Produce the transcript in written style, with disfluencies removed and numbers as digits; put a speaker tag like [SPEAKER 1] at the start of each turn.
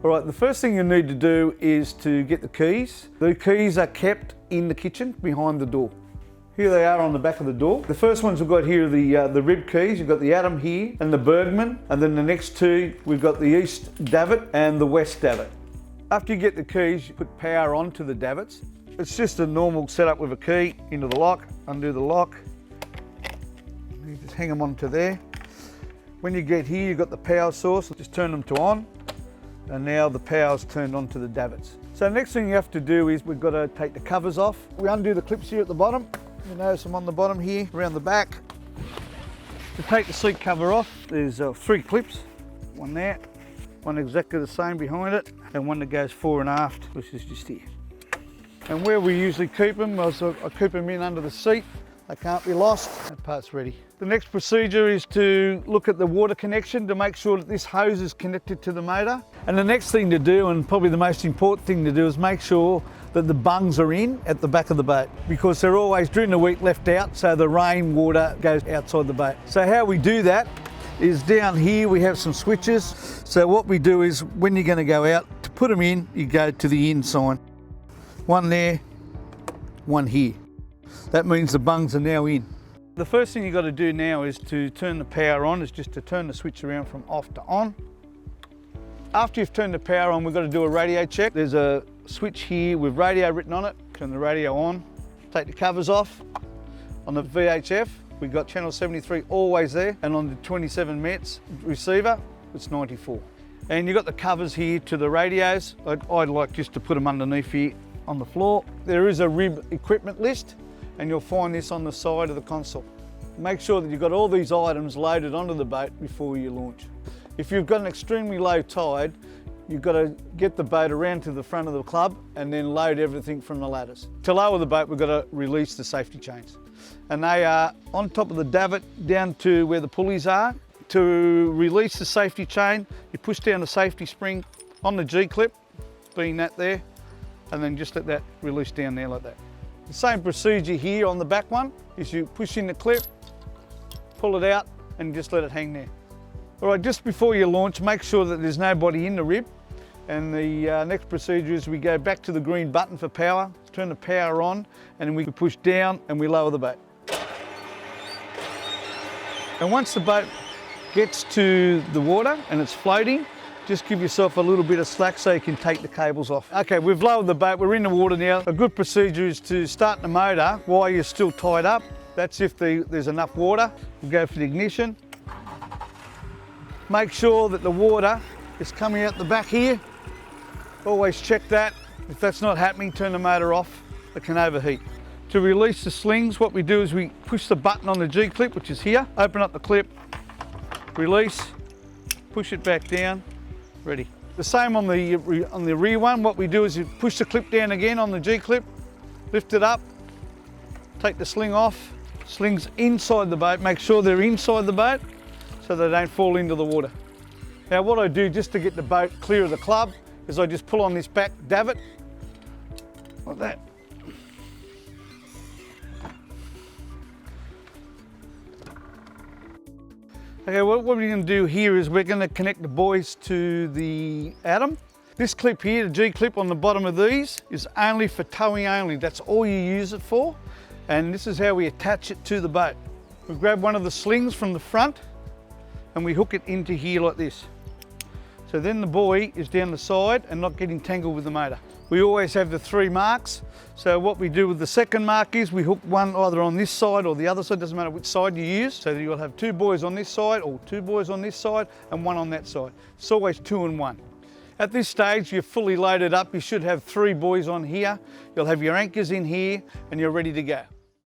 [SPEAKER 1] All right, the first thing you need to do is to get the keys. The keys are kept in the kitchen behind the door. Here they are on the back of the door. The first ones we've got here are the rib keys. You've got the Adam here and the Bergman, and then the next two, we've got the East Davit and the West Davit. After you get the keys, you put power onto the davits. It's just a normal setup with a key into the lock, undo the lock. You just hang them onto there. When you get here, you've got the power source. Just turn them to on, and now the power's turned onto the davits. So the next thing you have to do is we've got to take the covers off. We undo the clips here at the bottom. You notice them on the bottom here, around the back. To take the seat cover off, there's 3 clips. One there, one exactly the same behind it, and one that goes fore and aft, which is just here. And where we usually keep them, I keep them in under the seat. They can't be lost. That part's ready. The next procedure is to look at the water connection to make sure that this hose is connected to the motor. And the next thing to do, and probably the most important thing to do, is make sure that the bungs are in at the back of the boat, because they're always during the week left out so the rain water goes outside the boat. So how we do that is down here we have some switches. So what we do is when you're going to go out, to put them in, you go to the in sign. One there, one here. That means the bungs are now in. The first thing you've got to do now is to turn the power on, is just to turn the switch around from off to on. After you've turned the power on, we've got to do a radio check. There's a switch here with radio written on it. Turn the radio on, take the covers off. On the VHF, we've got channel 73 always there, and on the 27 Mets receiver, it's 94. And you've got the covers here to the radios. I'd like just to put them underneath here on the floor. There is a RIB equipment list, and you'll find this on the side of the console. Make sure that you've got all these items loaded onto the boat before you launch. If you've got an extremely low tide, you've got to get the boat around to the front of the club and then load everything from the ladders. To lower the boat, we've got to release the safety chains. And they are on top of the davit down to where the pulleys are. To release the safety chain, you push down the safety spring on the G-clip, being that there, and then just let that release down there like that. The same procedure here on the back one is you push in the clip, pull it out, and just let it hang there. All right, just before you launch, make sure that there's nobody in the rib. And the next procedure is we go back to the green button for power, turn the power on, and then we push down and we lower the boat. And once the boat gets to the water and it's floating, just give yourself a little bit of slack so you can take the cables off. Okay, we've lowered the boat, we're in the water now. A good procedure is to start the motor while you're still tied up. That's if there's enough water. We'll go for the ignition. Make sure that the water is coming out the back here. Always check that. If that's not happening, turn the motor off. It can overheat. To release the slings, what we do is we push the button on the G-clip, which is here, open up the clip, release, push it back down, ready. The same on the rear one. What we do is you push the clip down again on the G-clip, lift it up, take the sling off, slings inside the boat, make sure they're inside the boat so they don't fall into the water. Now what I do just to get the boat clear of the club is I just pull on this back davit, like that. Okay, what we're going to do here is we're going to connect the buoys to the Adam. This clip here, the G-clip on the bottom of these, is only for towing only. That's all you use it for. And this is how we attach it to the boat. We grab one of the slings from the front and we hook it into here like this. So then the buoy is down the side and not getting tangled with the motor. We always have the 3 marks. So what we do with the second mark is we hook one either on this side or the other side, doesn't matter which side you use. So you'll have 2 buoys on this side or 2 buoys on this side and 1 on that side. It's always 2 and 1. At this stage, you're fully loaded up. You should have 3 buoys on here. You'll have your anchors in here and you're ready to go.